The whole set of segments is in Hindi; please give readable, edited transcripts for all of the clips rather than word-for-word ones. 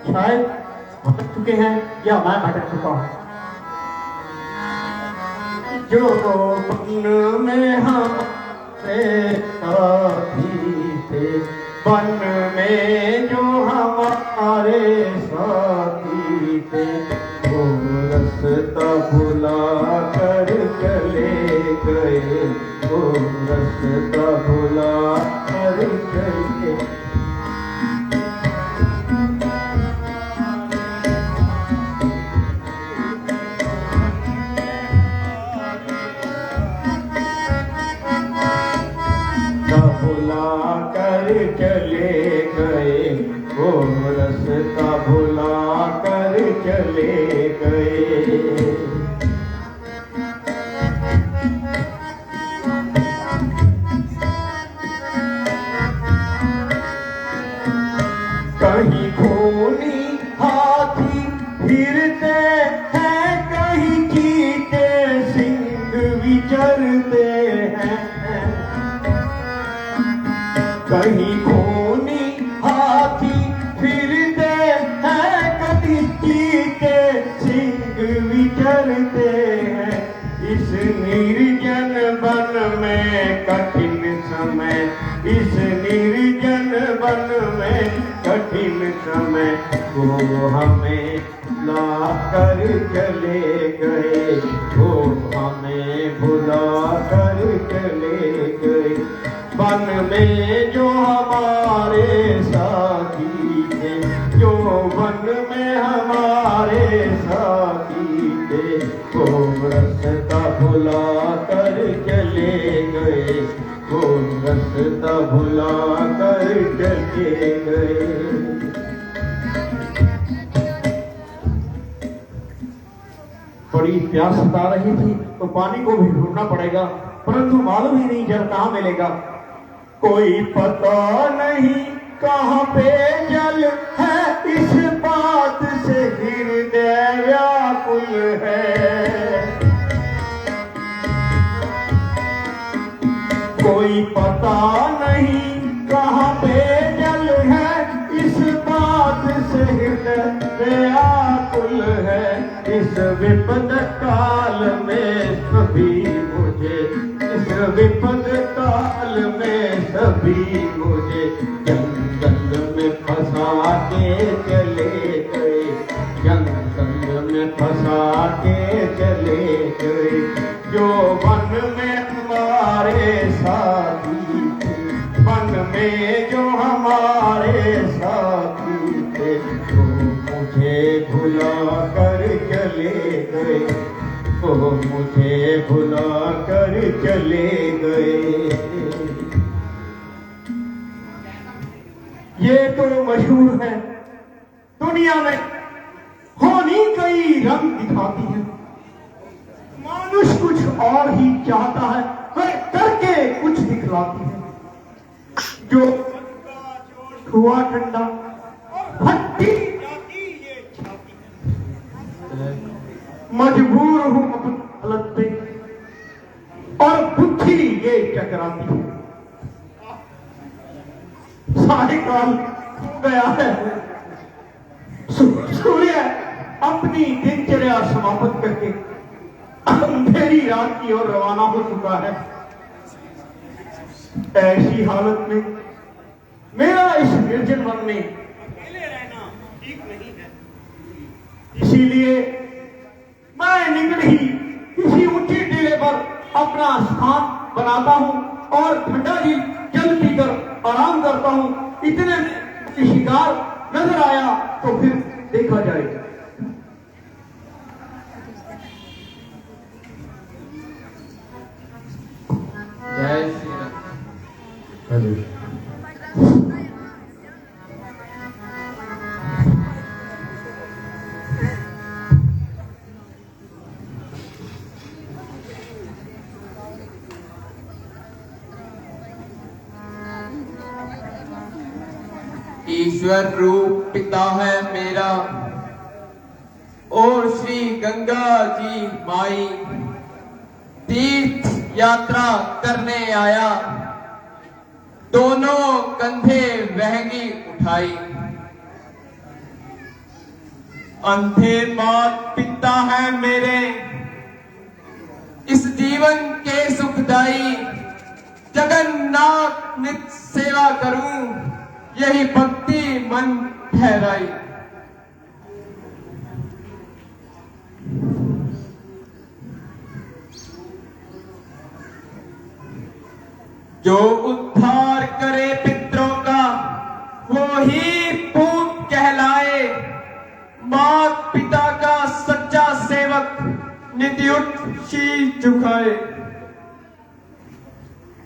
शायद भटक चुके हैं या मैं भटक चुका हूँ। जो बन में हमारे साथी थे, बन में जो हमारे साथी थे, वो रास्ता भुला कर चले गए, वो रास्ता भुला कर चले। भुला कर चले गए, वो रास्ता भुला कर चले गए। कहीं खूनी हाथी फिरते हैं, कहीं चीते सिंह विचरते हैं। कहीं खूनी हाथी फिरते हैं, कहीं चीते सिंह विचरते हैं। इस निर्जन वन में कठिन समय, इस निर्जन वन में कठिन समय, वो हमें ला कर चले गए, वो हमें भुला कर चले गए। वन में जो हमारे साथी थे, जो वन में हमारे साथी थे, वो रास्ता भुला कर चले गए, वो रास्ता भुला कर चले गए। बड़ी प्यास सता रही थी तो पानी को भी ढूंढना पड़ेगा, परंतु मालूम ही नहीं जल कहाँ मिलेगा। कोई पता नहीं कहाँ पे जल है, इस बात से हृदय व्याकुल है। कोई पता नहीं कहाँ पे जल है, इस बात से हृदय व्याकुल है। इस विपद काल में सभी मुझे, इस विपद काल में सभी मुझे जंगल में फंसा के चले गए, जंगल में फंसा के चले गए। जो वन में हमारे साथी थे, वन में जो हमारे साथी थे, तो मुझे भुला कर चले गए, वो मुझे भुला कर चले गए। ये तो मशहूर है दुनिया में, होनी कई रंग दिखाती है। मानुष कुछ और ही चाहता है, पर करके कुछ दिखलाती है। जो हुआ ठंडा भट्टी मजबूर हूं अपनी हालत पे, और बुद्धि ये टकराती है। सायकाल हो गया है, सूर्य अपनी दिनचर्या समाप्त करके अंधेरी रात की ओर रवाना हो चुका है। ऐसी हालत में मेरा इस निर्जन वन में अकेले रहना ठीक नहीं है, इसीलिए मैं निकल ही किसी ऊंची टीले पर अपना स्थान बनाता हूं और ठंडा जल पीकर आराम करता हूं। इतने में शिकार नजर आया तो फिर देखा जाएगा। जय श्री राम। ईश्वर रूप पिता है मेरा और श्री गंगा जी माई, तीर्थ यात्रा करने आया, दोनों कंधे वहंगी उठाई। अंधे मात पिता है मेरे, इस जीवन के सुखदाई, जगन्नाथ नित सेवा करूं, यही भक्ति मन ठहराई। जो उद्धार करे पितरों का, वो ही पूत कहलाए। मात पिता का सच्चा सेवक, निधि उठ शीश झुकाए।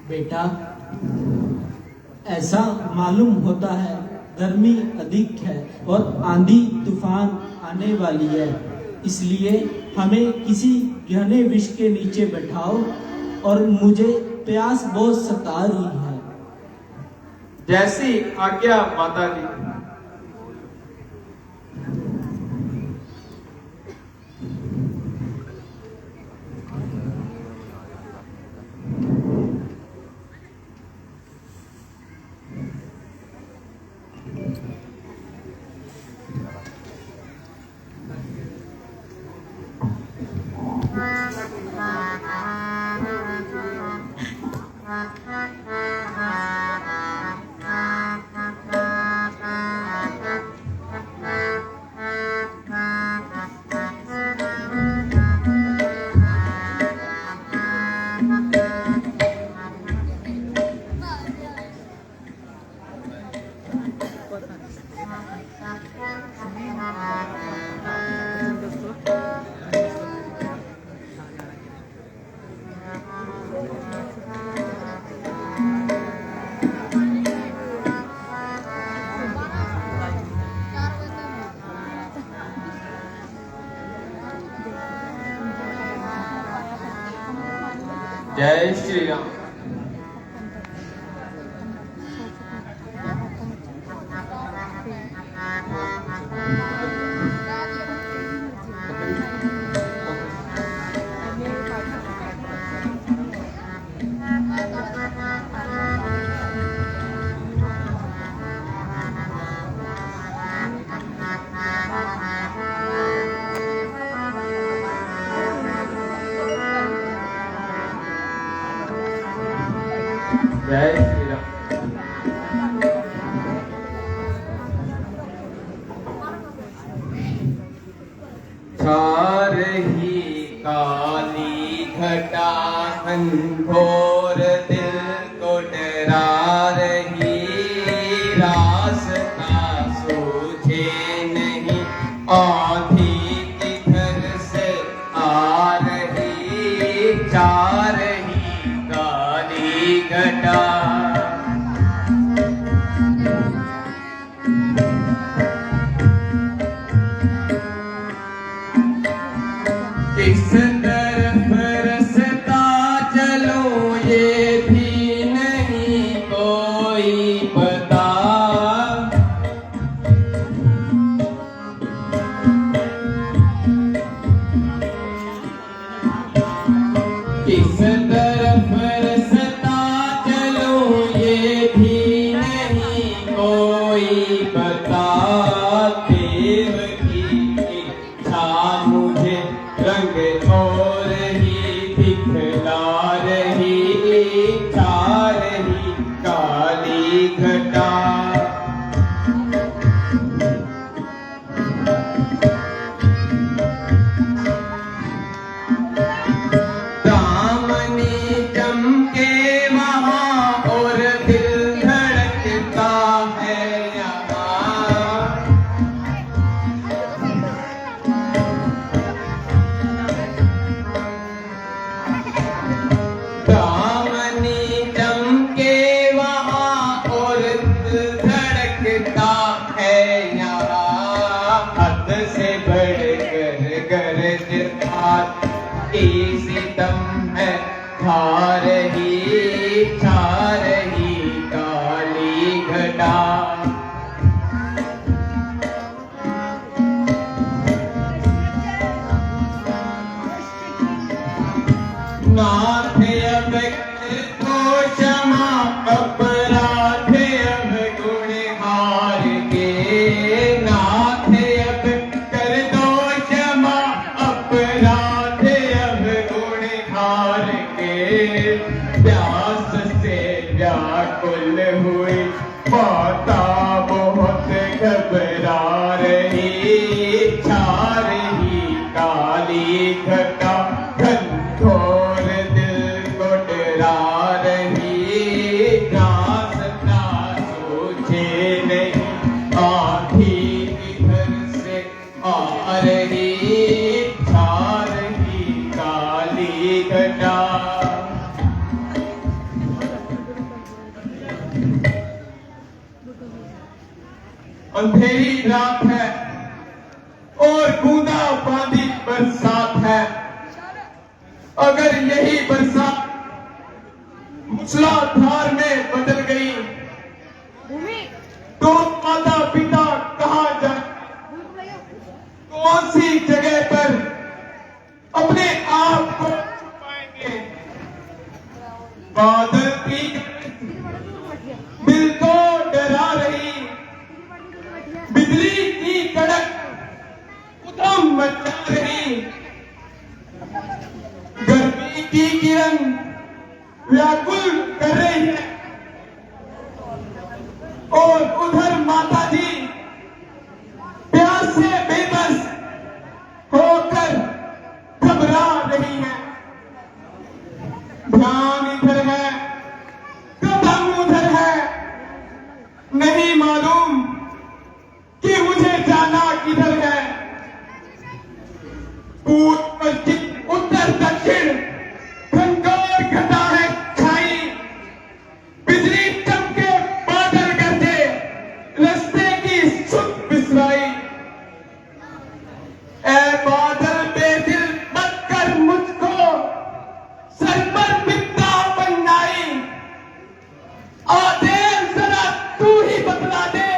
बेटा, ऐसा मालूम होता है गर्मी अधिक है और आंधी तूफान आने वाली है, इसलिए हमें किसी घने वृक्ष के नीचे बैठाओ और मुझे प्यास बहुत सता रही है। जैसी आज्ञा माता जी। जय श्री राम। जय श्री राम। छा रही काली घटा घनघोर, दिल को डरा रही, रास्ता सूझे नहीं, आंधी किधर से आ रही, जा रही काली घटा। किस तरफ रास्ता चलो ये भी नहीं कोई पता, किस तरफ रास्ता चलो ये भी नहीं कोई पता, देव की इच्छा मुझे रंग और ही दिखला रही, छा रही काली घटा। दामनी चमके वहाँ और दिल धड़कता है यहाँ, दामनी चमके वहाँ और दिल धड़कता है यहाँ, हद से बढ़कर गर्द हाथ इसी दम है, छा रही काली घटा। नाथ अब को क्षमा, अपराध अब गुण हार के, नाथ अब कर दो डरा रही, छा रही काली घटा, घनघोर दिल को डरा रही, रास ना सूझे नहीं, आधी किधर से आ रही, छा रही काली घटा। अंधेरी रात है और बूंदा बांदी बरसात है। अगर यही बरसात मूसलाधार में बदल गई तो माता पिता कहाँ जाए, कौन सी जगह पर अपने आप को छुपाएंगे। बादल की दिल को डरा रही, बिजली की कड़क उधम मचा रही, गर्मी की किरण व्याकुल कर रही है, और उधर माता जी प्यास से बेबस होकर घबरा रही है। ध्यान इधर है, कदम उधर है, नहीं मालूम कि मुझे जाना किधर है। पूर्व पश्चिम उत्तर दक्षिण घनघोर घटा है छाई, बिजली चमके बादल गरजे, रास्ते की सुध बिसराई। ऐ बादल बेदिल मत कर मुझको सर पर बित्ता बनाई, आदेश जरा तू ही बतला दे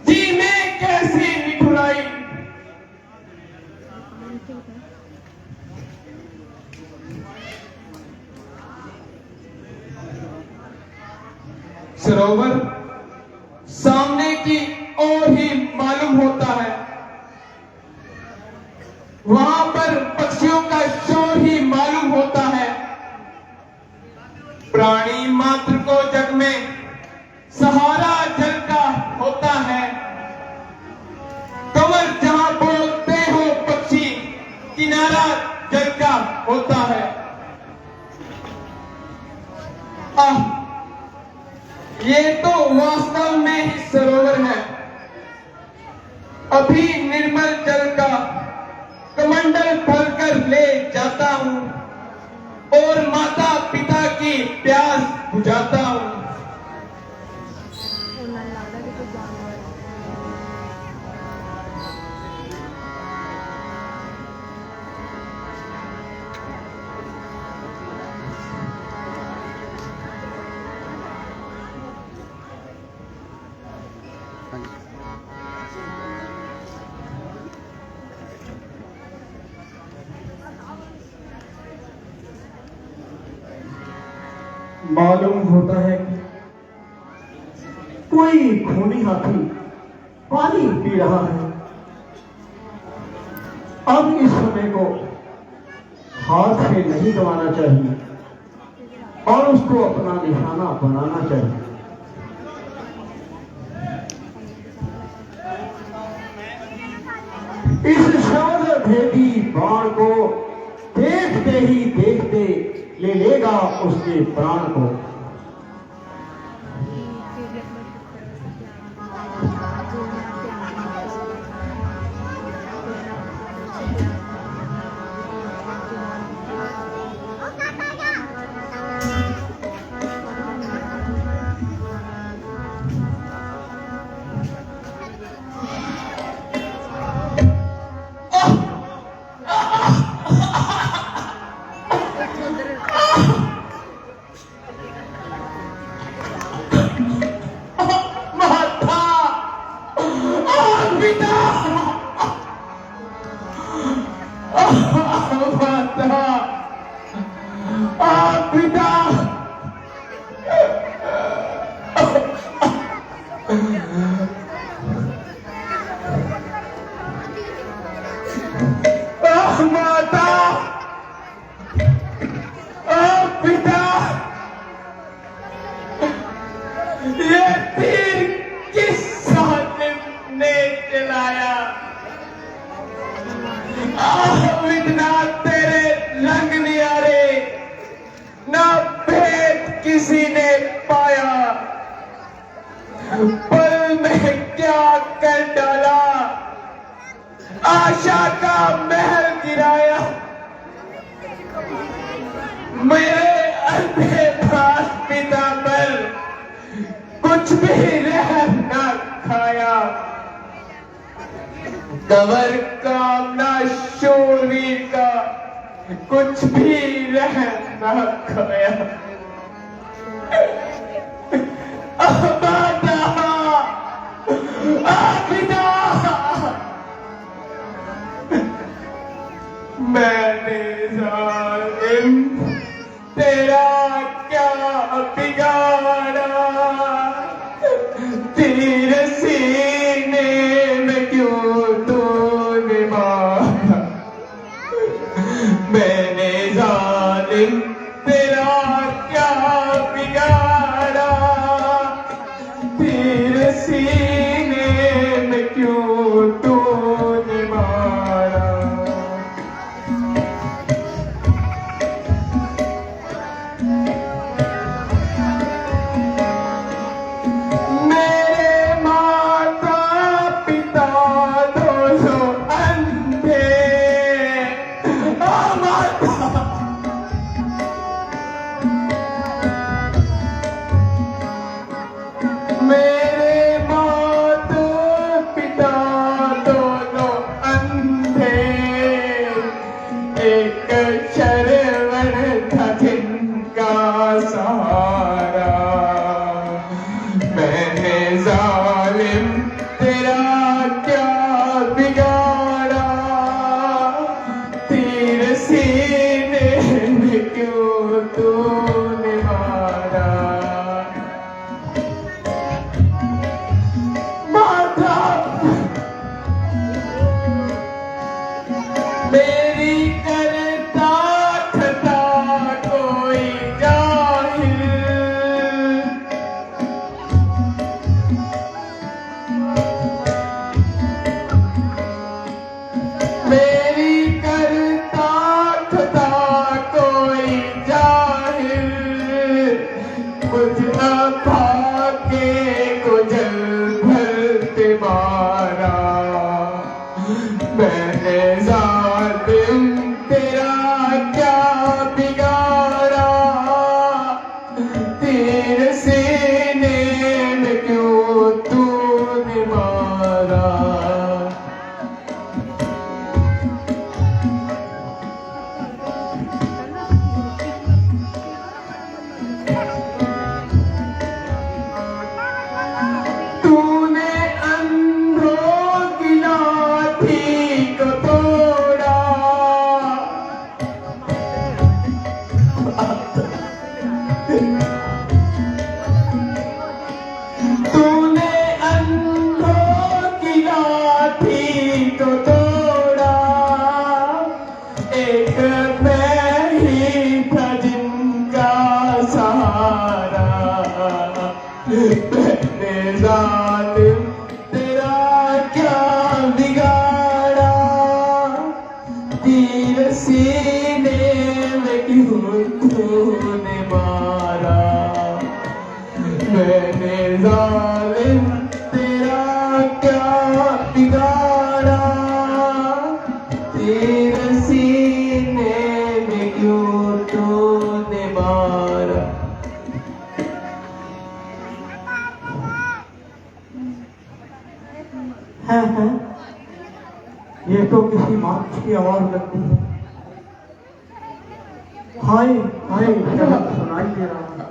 जी में कैसी निठुराई। सरोवर सामने की ओर ही मालूम होता है, वहां पर पक्षियों का शोर ही मालूम होता है। प्राणी मात्र को जग में सहारा जल का होता है, कंवर जहां बोलते हो पक्षी, किनारा जल का होता है। ये तो वास्तव में ही सरोवर है। अभी निर्मल जल का कमंडल भरकर ले जाता हूं और माता पिता की प्यास बुझाता हूं। मालूम होता है कि कोई खूनी हाथी पानी पी रहा है। अब इस समय को हाथ से नहीं गंवाना चाहिए और उसको अपना निशाना बनाना चाहिए। इस शौर्य भेदी बाण को देखते ही देखते ले लेगा उसके प्राण को। ये तीर किस साथ ने लाया। इतना तेरे रंग नियारे ना भेद किसी ने पाया। पल में क्या कर डाला, आशा का महल गिराया। मेरे अंधे पास पिता पर कुछ भी रहम न खाया। गवर कामना शूरवीर का कुछ भी रहम न खाया। मैंने जालिम तेरा क्या बिगाड़ा, तीर सीने में क्यों तूने मारा। मैंने जालिम तेरा क्या बिगाड़ा, तीर सीने में क्यों तूने मारा। मेरे माता पिता दोनों अंधे, मेरे माता पिता दोनों अंधे, एक शरवण था जिनका सहारा। मैंने जालिम तेरा क्या बिगाड़ा, तीर सीने में क्यों तूने मारा। माता मेरी करता था कोई जाहिल, मेरी करता था कोई जाहिल। मुझ भागे गुजर भरते मारा। मैंने जालिम तेरा क्या बिगाड़ा, तीर सीने में क्यों तूने मारा। तूने अंधों की लाठी को तोड़ा, तूने अंधों की लाठी को तोड़ा। एक मैं ही था जिनका सहारा। मैंने जालिम तेरा क्या बिगाड़ा, तीर सीने में क्यों तूने मारा। मैंने जालिम तेरा क्या बिगाड़ा, तीर सीने में क्यों तूने मारा। है ये तो किसी मार्च की आवाज लगती है। हाय हाय जब सुनाई दे रहा है।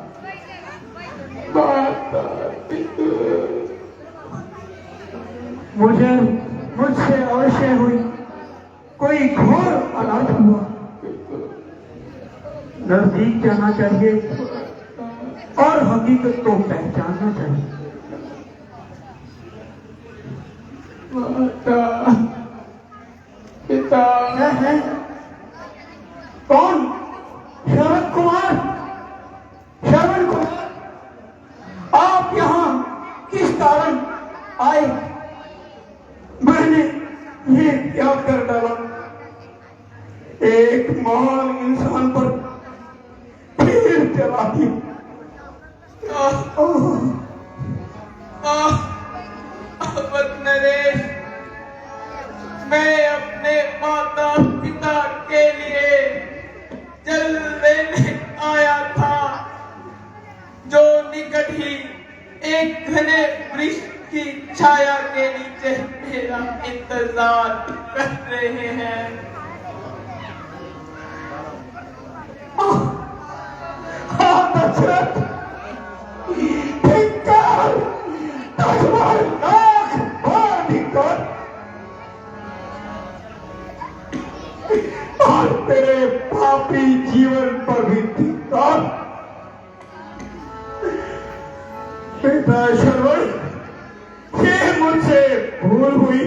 मुझे मुझसे अवश्य हुई कोई घोर अनाथ हुआ। नजदीक जाना चाहिए और हकीकत को पहचानना चाहिए। माता पिता है कौन? शरद कुमार, श्रवण कुमार, आप यहाँ किस कारण आए? ये क्या कर डाला? एक महान इंसान पर तीर चला दिया। नरेश, मैं अपने माता पिता के लिए जल लेने आया था, जो निकट ही एक घने वृक्ष की छाया के नीचे मेरा इंतजार कर रहे हैं। दशरथ, धिक्कार, 10,000 लाख बार धिक्कार। और तेरे पापी जीवन पर भी धिक्कार। पिता श्रवण, ये मुझसे भूल हुई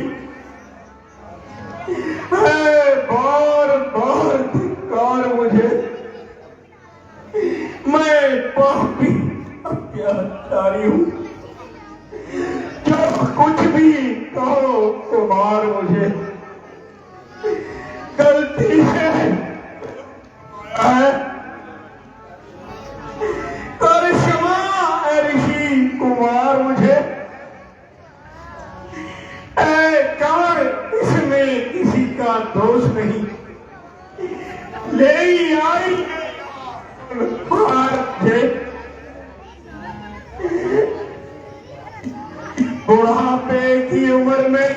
है, बार बार धिक्कार मुझे। मैं पापी अत्याचारी हूं, जो कुछ भी कहो कुमार मुझे गलती से कर क्षमा ऋषि कुमार मुझे। कंवर, इसमें किसी का दोष नहीं, ले आई बुढ़ापे की उम्र में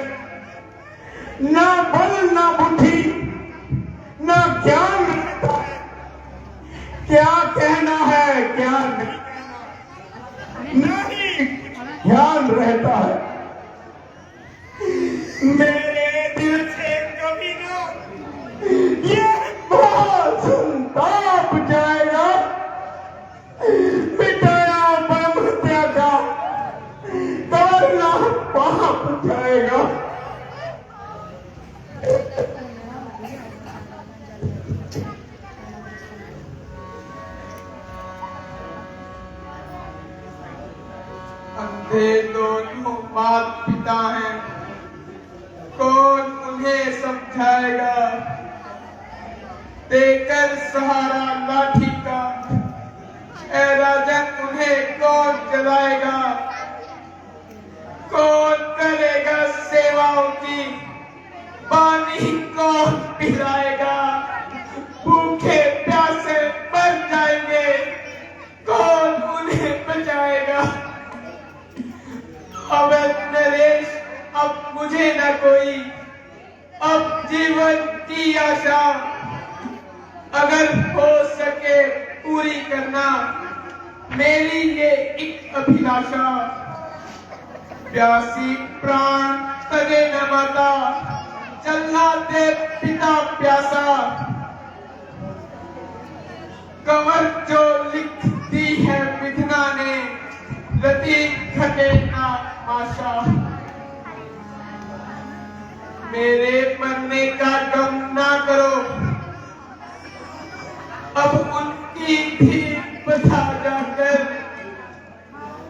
ना बल ना बुद्धि ना ज्ञान रहता है, क्या कहना है क्या नहीं ध्यान रहता है। मेरे दिल से कभी ना ये बहुत संताप जाएगा। मिटाया परम हत्या का करना पाप जाएगा। अंधे दोनों माता पिता हैं, कौन उन्हें समझाएगा? देकर सहारा लाठी का ऐ राजन, उन्हें कौन जलाएगा? कौन करेगा सेवाओं की? पानी कौन पिलाएगा? भूखे प्यासे मर जाएंगे, कौन उन्हें बचाएगा? अब नरेश, अब मुझे न कोई, अब जीवन की आशा अगर हो सके पूरी करना मेरी ये एक अभिलाषा। प्यासी प्राण तगे न माता, चलना दे पिता प्यासा। कंवर जो लिख दी है विधना ने, रति घटे ना आशा। मेरे मरने का गम ना करो, अब उनकी भी बता जाकर।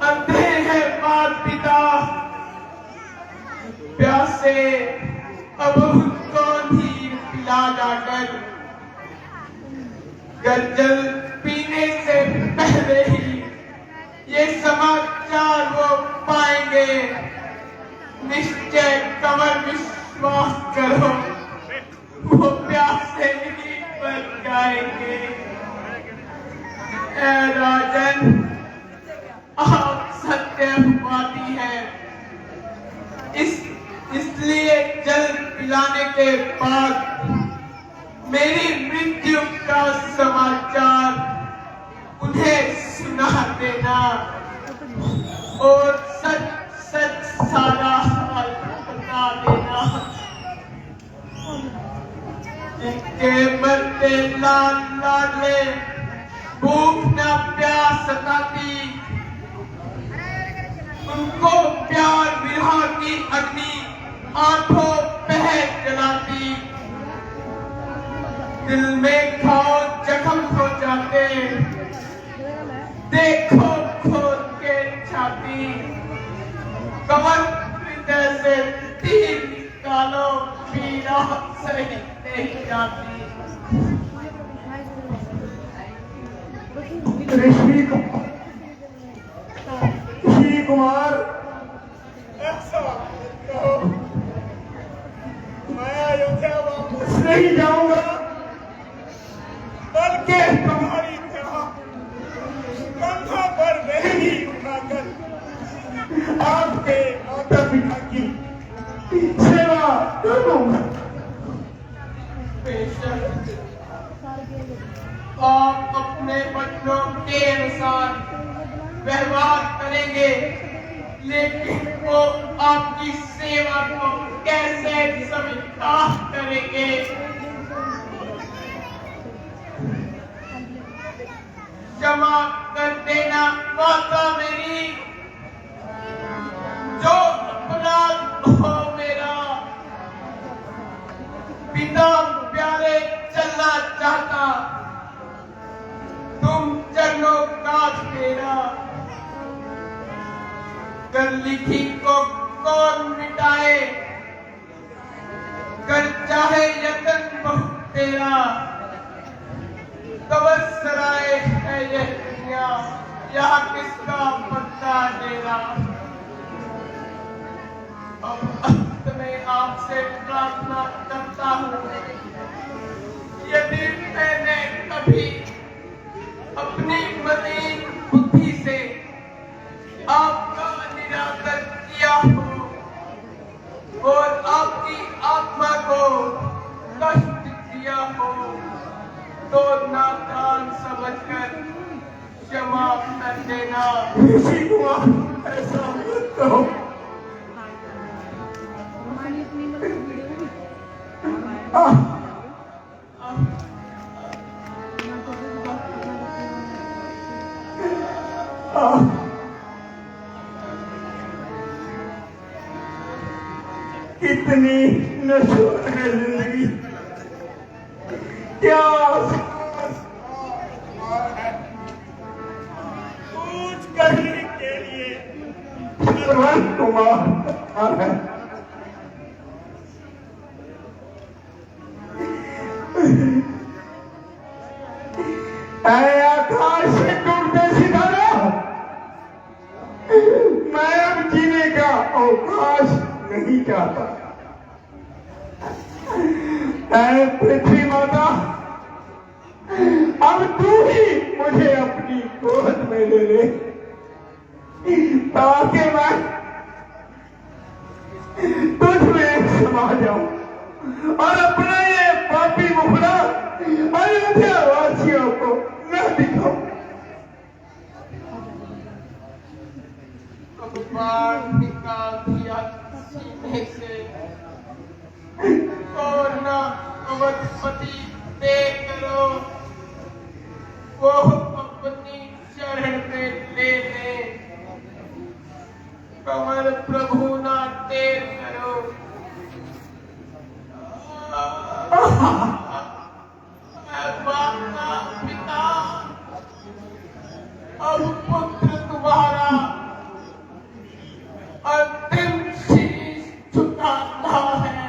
अंधे हैं माता पिता प्यासे, अब उनको भी पिला जाकर। गंजल पीने से पहले ही ये समाचार वो पाएंगे। निश्चय कंवर, विश्वास करो, वो प्यासे नहीं मर जाएंगे। ऐ राजन, आप सत्यवादी हैं, इसलिए जल पिलाने के बाद मेरी मृत्यु का समाचार उन्हें सुना देना और सच सच सारा हाल बता देना। इनके मरते लाल लाडले भूख न प्यास सताती, उनको प्यार विरह की अग्नि आंखों पे जलाती। दिल में घाव जख्म हो जाते, देखो खोद के छाती। कंवर हृदय से तीर निकालो या सही नहीं जाती। ऋषि कुमार, ऐसा कहो, मैं अयोध्या वापस नहीं जाऊंगा, बल्कि तुम्हारी तरह कंधों पर रेहनी उठाकर आपके माता पिता की सेवा करूंगा। बेशक आप अपने बच्चों के अनुसार व्यवहार करेंगे, लेकिन वो आपकी सेवा को कैसे स्वीकार करेंगे? क्षमा कर देना माता मेरी, जो अपराध हो मेरा। पिता प्यारे चलना चाहता, तुम चरणों का फेरा। कर लिखी को कौन मिटाए, कर चाहे यतन बहुत तेरा। तवसराए है यह दुनिया, यहाँ किसका पत्ता डेरा। अब अंत में आपसे प्रार्थना करता हूँ, यदि मैंने कभी अपनी मलिन बुद्धि से आपका निरादर किया हो और आपकी आत्मा को कष्ट दिया हो, तो नादान समझकर क्षमा कर देना। ऋषि कुमार, ऐसा मत कहो। कितनी नशूर है जिंदगी, क्या कुछ करने के लिए श्रवण कुमार है। आकाश से टूटते सितारा, मैं अब जीने का अवकाश नहीं चाहता। ऐ पृथ्वी माता, अब तू ही मुझे अपनी गोद में ले ले, ताकि मैं तुझ में समा जाऊं और अपना ये पापी मुखड़ा अयोध्या वासियों को न दिखाऊं। बाढ़ निकाल दिया सीने से और न अवधपति दे करो, वो अपनी शरण में ले ले। कमल प्रभु ना देर करो। माता पिता, अब पुत्र तुम्हारा अंतिम शीश झुकाता है।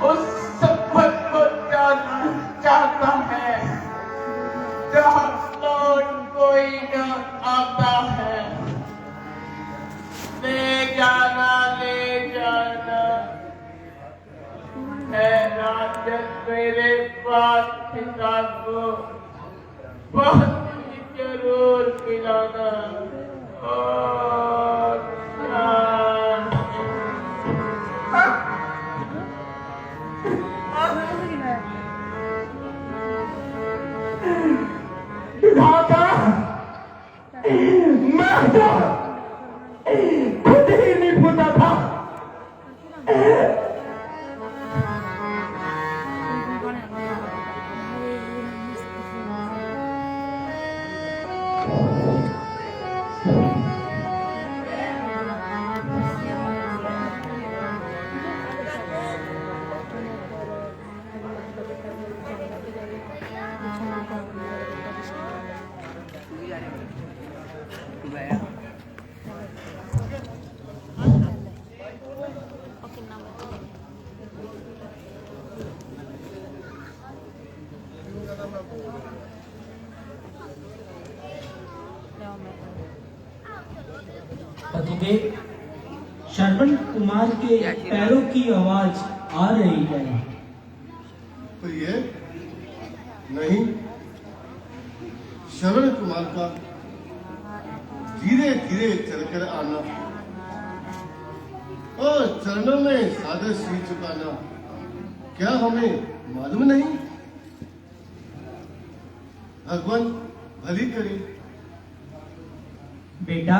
उस सफर को जाना चाहता है जहाँ लौट कोई न आता है। ले जाना है राजन मेरे पास पिता को बहुत जरूर मिलाना। और विधाता, मैं तो खुद ही नहीं होता था। पतिदेव, श्रवण कुमार के पैरों की आवाज आ रही है। प्रिय, नहीं, श्रवण कुमार का धीरे धीरे चलकर आना और चरणों में सादर सिर झुकाना क्या हमें मालूम नहीं? भगवान भली करे। बेटा,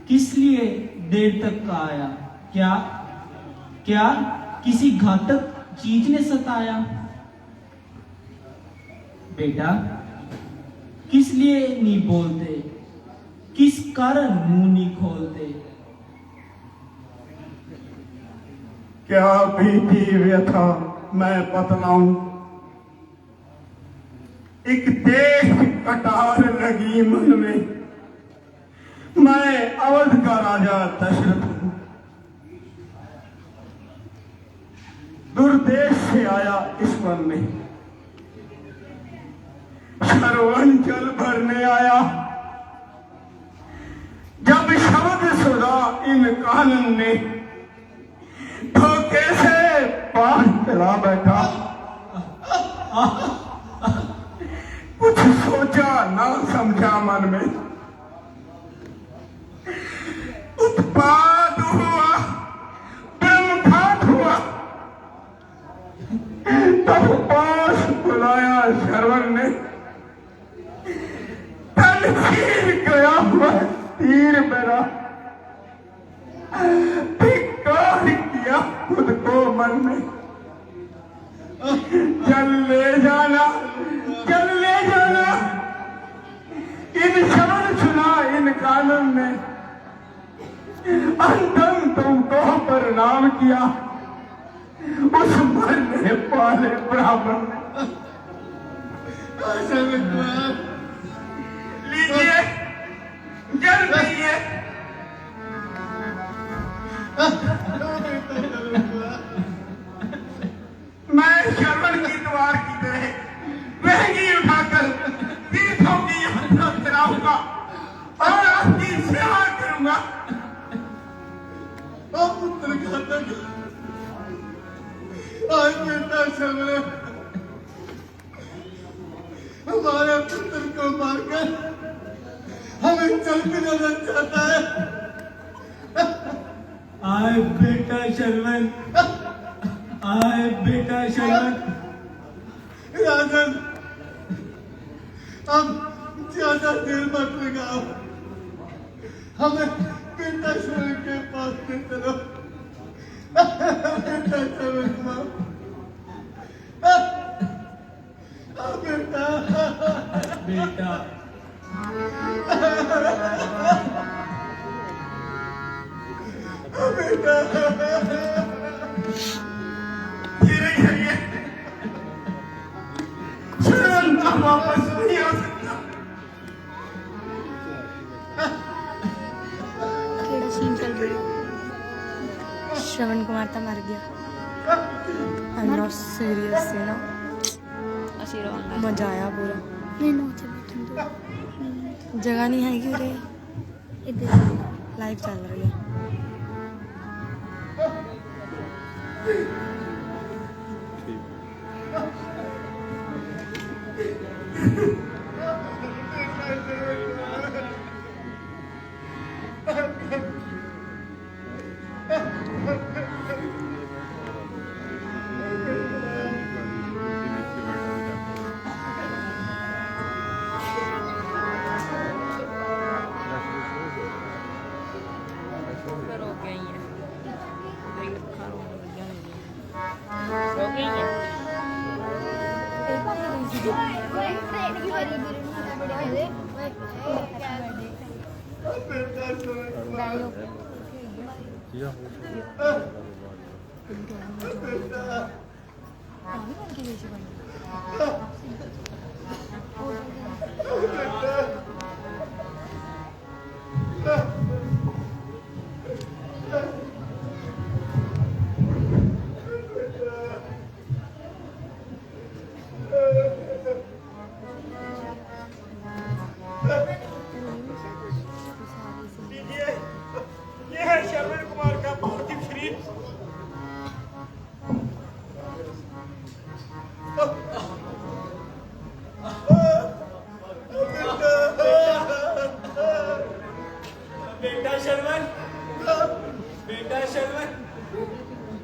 किस लिए देर तक आया? क्या किसी घातक चीज ने सताया? बेटा, किस लिए नहीं बोलते? किस कारण मुंह नहीं खोलते? क्या बीती व्यथा मैं बतलाऊं? एक देश कटार लगी मन में। मैं अवध का राजा दशरथ हूं। दुर्देश से आया इस वन में। श्रवण जल भरने आया। जब शब्द सुना इन कानन ने तो कैसे पार चला बैठा। कुछ सोचा ना समझा मन में। उत्पात हुआ, ब्रह्मघात हुआ। तब पास बुलाया श्रवण ने। तन चीर गया हुआ तीर मेरा। धिक्कार किया खुद को मन में। चल ले जाना, चल ले जाना। इन शब्द सुना इन कानून ने। अंतम तुमको प्रणाम किया उस मरने वाले ब्राह्मण ने। लीजिए, जल लीजिए। मैं श्रवण की द्वार की तरह महंगी उठाकर तीर्थों की यात्रा कराऊंगा और आपकी सेवा करूंगा। पुत्र घातक, आज बेटा श्रवण हमारे पुत्र को मारकर हमें चलते जाना चाहता है। आए बेटा श्रवण, आए बेटा श्रवण। राजन, अब ज्यादा देर मत लगाओ। हमें बेटा श्रवण के पास ले चलो। बेटा श्रवण माँ, बेटा बेटा, बेटा धीरे धीरे श्रवण अब वापस नहीं आ सकता। केड़ा सीन चल रहा? श्रवण कुमार तो मर गया। I am not serious, you know. मजा आया पूरा। जगह नहीं है कि इधर लाइव चल रही है। लीजिए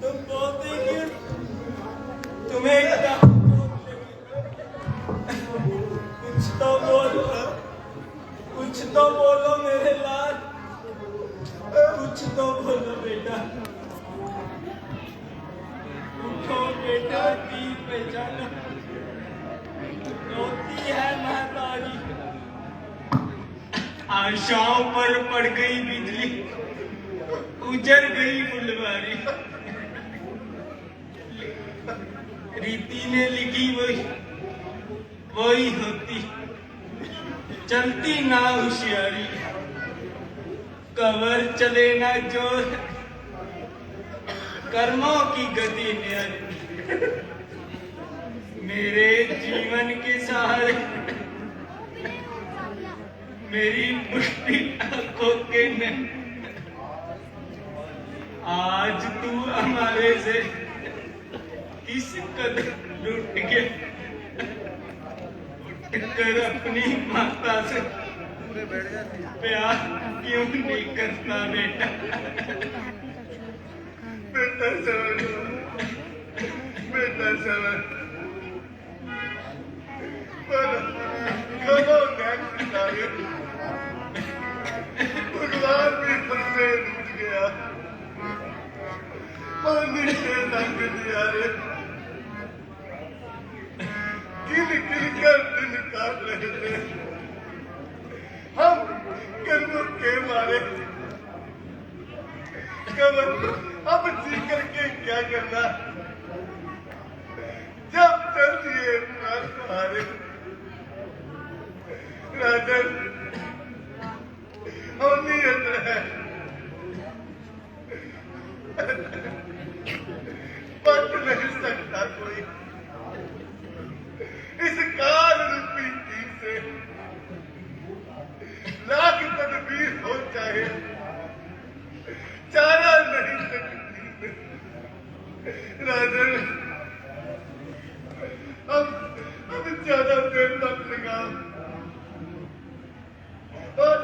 तुम बोलते क्यों? तुम्हें क्या कुछ तो बोलो मेरे लाल, कुछ तो बोलो बेटा। उठो बेटा, तीर पहचानो, रोती है महतारी। आशाओं पर पड़ गई बिजली, उजड़ गई फुलवारी। रीति ने लिखी वही होती, चलती ना होशियारी। कवर चले ना जोर, कर्मों की गति न्यारी। मेरे जीवन के सहारे मेरी मुश्किल आंखों के ने आज तू हमारे से किस कदर लुट के उठकर अपनी माता से प्यार क्यों नहीं करता बेटा? बेटा श्रवण, बेटा श्रवण, कदों नेक किताए, भगवान भी हमसे रूठ गया, पानी के रंग दिया रे, किल किल कर दिन काट रहे थे, हम कर्मों के मारे, कबर अब जी करके क्या करना, जब चल दिए प्राण तुम्हारे। राजन अवनीयत है, बच नहीं सकता कोई इस काल रूपी तीर से, लाख तदबीर हो चाहे चारा नहीं सकती। राजन अब ज्यादा देर मत लगाओ और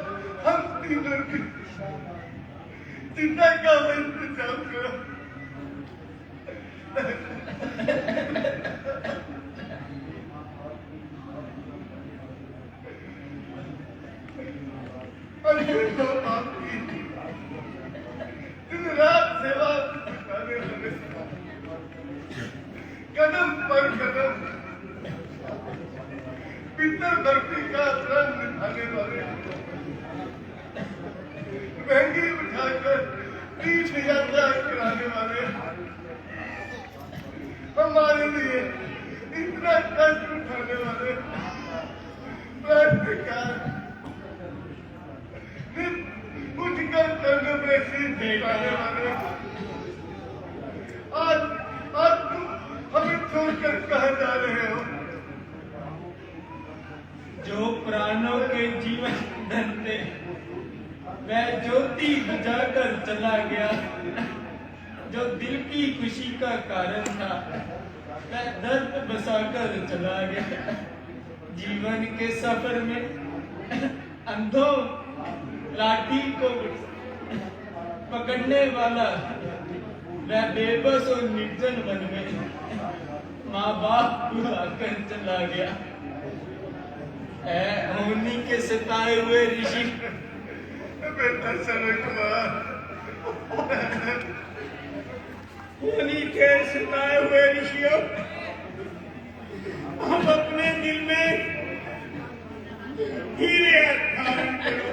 हम तीनों की चिंता का इंतजाम करो। और ये तो आपकी दिन रात सेवा करने वाले, कदम पर कदम पितर धरती का प्रण निभाने वाले, महंगी उठाकर तीर्थ यात्रा कराने वाले, हमारे लिए इतना कष्ट उठाने वाले, प्रार्थकार उठकर कर्म में सिर झुकाने वाले, आज तुम हमें छोड़कर कहाँ जा रहे हो? जो प्राणों के जीवन धरते वह ज्योति बुझाकर चला गया, जो दिल की खुशी का कारण था वह दर्द बसाकर चला गया। जीवन के सफर में अंधों लाठी को पकड़ने वाला वह बेबस और निर्जन वन में माँ बाप भुलाकर चला गया। होनी के सताए हुए ऋषि, बेटा श्रवण कुमार, होनी के सताए हुए ऋषियों, हम अपने दिल में हीरे धारण करो।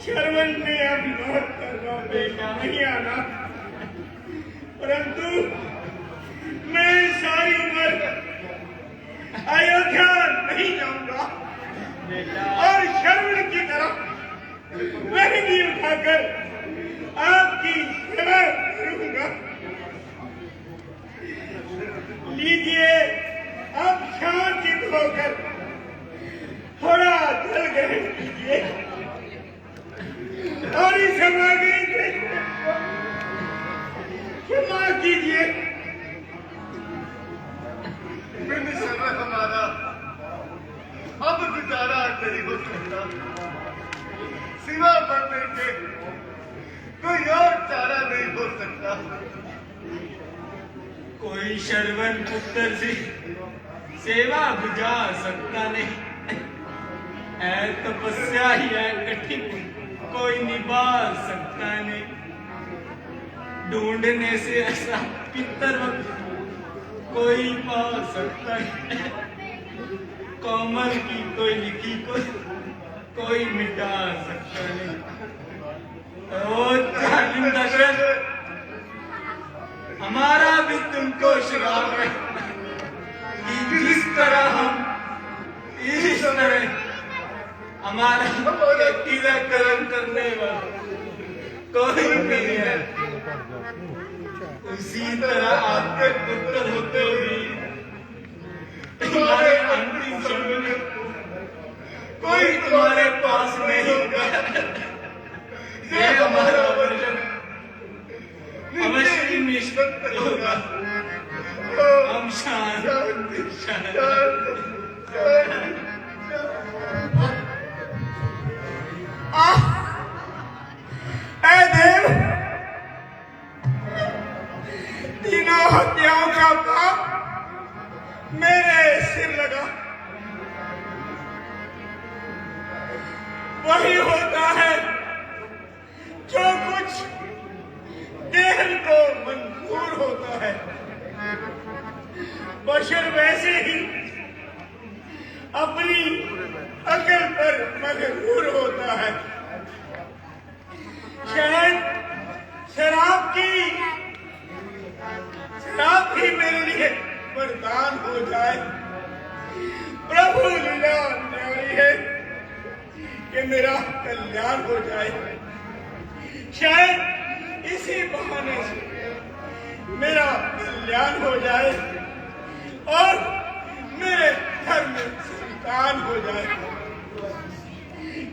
श्रवण ने अब लौट कर बेटा नहीं आना, परंतु मैं सारी उम्र अयोध्या नहीं जाऊंगा और श्रवण की तरफ महंगी उठाकर आपकी सेवा करूंगा। लीजिए, अब शांतित होकर थोड़ा जल ग्रहण कीजिए और इस समागम के क्षमा कीजिए। बिन शरण हमारा अब गुजारा नहीं हो सकता, सिवा मरने के कोई और चारा नहीं हो सकता। सकता। कोई श्रवण पुत्र से सेवा बुझा सकता नहीं। है तपस्या ही है कठिन, कोई निभा सकता नहीं। ढूंढने से ऐसा पितर कोई पा सकता नहीं। कोमल की कोई लिखी कोई मिटा सकता नहीं। ओ जालिम दशरथ, हमारा भी तुमको श्राप है कि जिस तरह हम इस तरह हमारा टीकाकरण करने वाला कोई नहीं है, उसी तरह आपके पुत्र होते भी तुम्हारे अंतिम समय में कोई तुम्हारे पास नहीं होगा। ये हमारा वचन अवश्य निष्पत्त होगा। हम शांति ऐ देव, तीनों हत्याओं का पाप मेरे सिर लगा। वही होता है जो कुछ देह को मंजूर होता है। बशर वैसे ही अपनी अकल पर मजबूर होता है। शायद शराब ही मेरे लिए वरदान हो जाए। प्रभु लीला न्यारी है कि मेरा कल्याण हो जाए। शायद इसी बहाने से मेरा कल्याण हो जाए और मेरे घर में संतान हो जाए।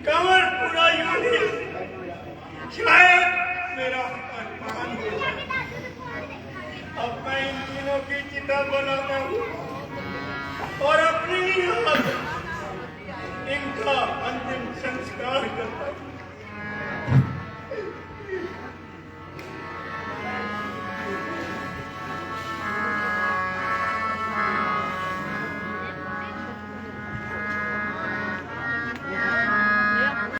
कमर पूरा यूं ही शायद मेरा अरमान हो जाए। अब मैं इन तीनों की चिता बनाता हूँ और अपनी ही हाथ इनका अंतिम संस्कार करता हूँ।